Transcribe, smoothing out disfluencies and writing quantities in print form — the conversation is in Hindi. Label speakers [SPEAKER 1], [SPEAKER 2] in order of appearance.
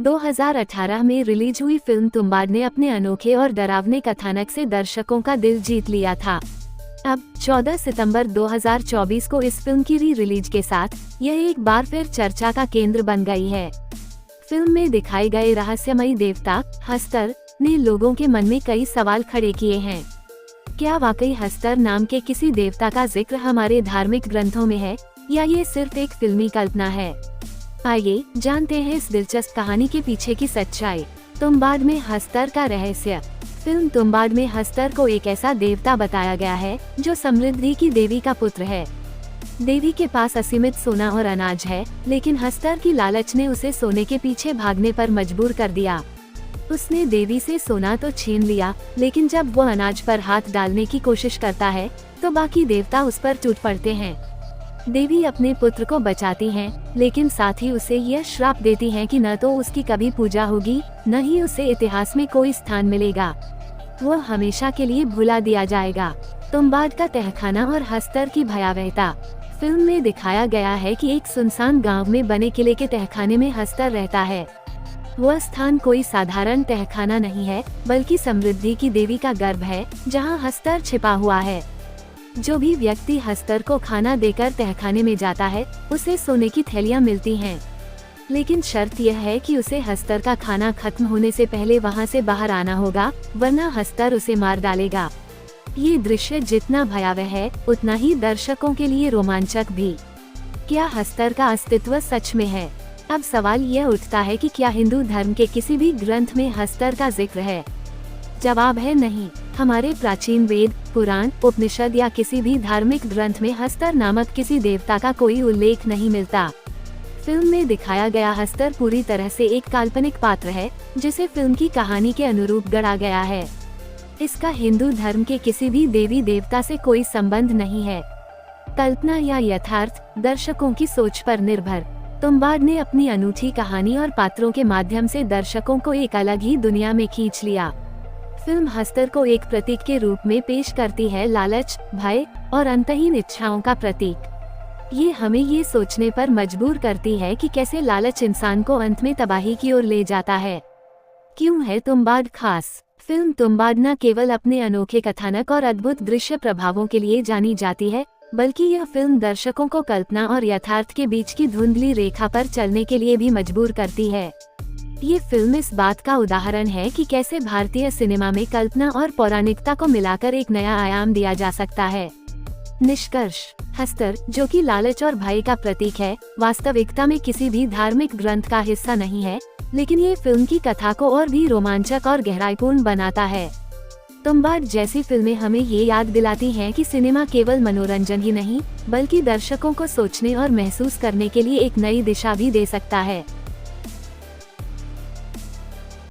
[SPEAKER 1] 2018 में रिलीज हुई फिल्म तुम्बाड ने अपने अनोखे और डरावने कथानक से दर्शकों का दिल जीत लिया था। अब 14 सितंबर 2024 को इस फिल्म की री रिलीज के साथ यह एक बार फिर चर्चा का केंद्र बन गई है। फिल्म में दिखाए गए रहस्यमयी देवता हस्तर ने लोगों के मन में कई सवाल खड़े किए हैं। क्या वाकई हस्तर नाम के किसी देवता का जिक्र हमारे धार्मिक ग्रंथों में है या ये सिर्फ एक फिल्मी कल्पना है? आइए जानते हैं इस दिलचस्प कहानी के पीछे की सच्चाई। तुम्बाड में हस्तर का रहस्य। फिल्म तुम्बाड में हस्तर को एक ऐसा देवता बताया गया है जो समृद्धि की देवी का पुत्र है। देवी के पास असीमित सोना और अनाज है, लेकिन हस्तर की लालच ने उसे सोने के पीछे भागने पर मजबूर कर दिया। उसने देवी से सोना तो छीन लिया, लेकिन जब वो अनाज पर हाथ डालने की कोशिश करता है तो बाकी देवता उस पर टूट पड़ते हैं। देवी अपने पुत्र को बचाती हैं, लेकिन साथ ही उसे यह श्राप देती हैं कि न तो उसकी कभी पूजा होगी, न ही उसे इतिहास में कोई स्थान मिलेगा। वो हमेशा के लिए भुला दिया जाएगा। तुम्बाड का तहखाना और हस्तर की भयावहता। फिल्म में दिखाया गया है कि एक सुनसान गांव में बने किले के तहखाने में हस्तर रहता है। वह स्थान कोई साधारण तहखाना नहीं है, बल्कि समृद्धि की देवी का गर्भ है, जहां हस्तर छिपा हुआ है। जो भी व्यक्ति हस्तर को खाना देकर तहखाने में जाता है, उसे सोने की थैलियां मिलती हैं। लेकिन शर्त यह है कि उसे हस्तर का खाना खत्म होने से पहले वहां से बाहर आना होगा, वरना हस्तर उसे मार डालेगा। ये दृश्य जितना भयावह है, उतना ही दर्शकों के लिए रोमांचक भी। क्या हस्तर का अस्तित्व सच में है? अब सवाल यह उठता है कि क्या हिंदू धर्म के किसी भी ग्रंथ में हस्तर का जिक्र है? जवाब है नहीं। हमारे प्राचीन वेद, पुराण, उपनिषद या किसी भी धार्मिक ग्रंथ में हस्तर नामक किसी देवता का कोई उल्लेख नहीं मिलता। फिल्म में दिखाया गया हस्तर पूरी तरह से एक काल्पनिक पात्र है, जिसे फिल्म की कहानी के अनुरूप गढ़ा गया है। इसका हिंदू धर्म के किसी भी देवी देवता से कोई संबंध नहीं है। कल्पना या यथार्थ, दर्शकों की सोच पर निर्भर। तुम्बाड ने अपनी अनूठी कहानी और पात्रों के माध्यम से दर्शकों को एक अलग ही दुनिया में खींच लिया। फिल्म हस्तर को एक प्रतीक के रूप में पेश करती है, लालच, भय और अंतहीन इच्छाओं का प्रतीक। ये हमें ये सोचने पर मजबूर करती है कि कैसे लालच इंसान को अंत में तबाही की ओर ले जाता है। क्यों है तुम्बाड खास? फिल्म तुम्बाड न केवल अपने अनोखे कथानक और अद्भुत दृश्य प्रभावों के लिए जानी जाती है, बल्कि यह फिल्म दर्शकों को कल्पना और यथार्थ के बीच की धुंधली रेखा पर चलने के लिए भी मजबूर करती है। ये फिल्म इस बात का उदाहरण है कि कैसे भारतीय सिनेमा में कल्पना और पौराणिकता को मिलाकर एक नया आयाम दिया जा सकता है। निष्कर्ष: हस्तर, जो कि लालच और भय का प्रतीक है, वास्तविकता में किसी भी धार्मिक ग्रंथ का हिस्सा नहीं है, लेकिन ये फिल्म की कथा को और भी रोमांचक और गहराईपूर्ण बनाता है। तुम्बाड जैसी फिल्में हमें ये याद दिलाती हैं कि सिनेमा केवल मनोरंजन ही नहीं, बल्कि दर्शकों को सोचने और महसूस करने के लिए एक नई दिशा भी दे सकता है।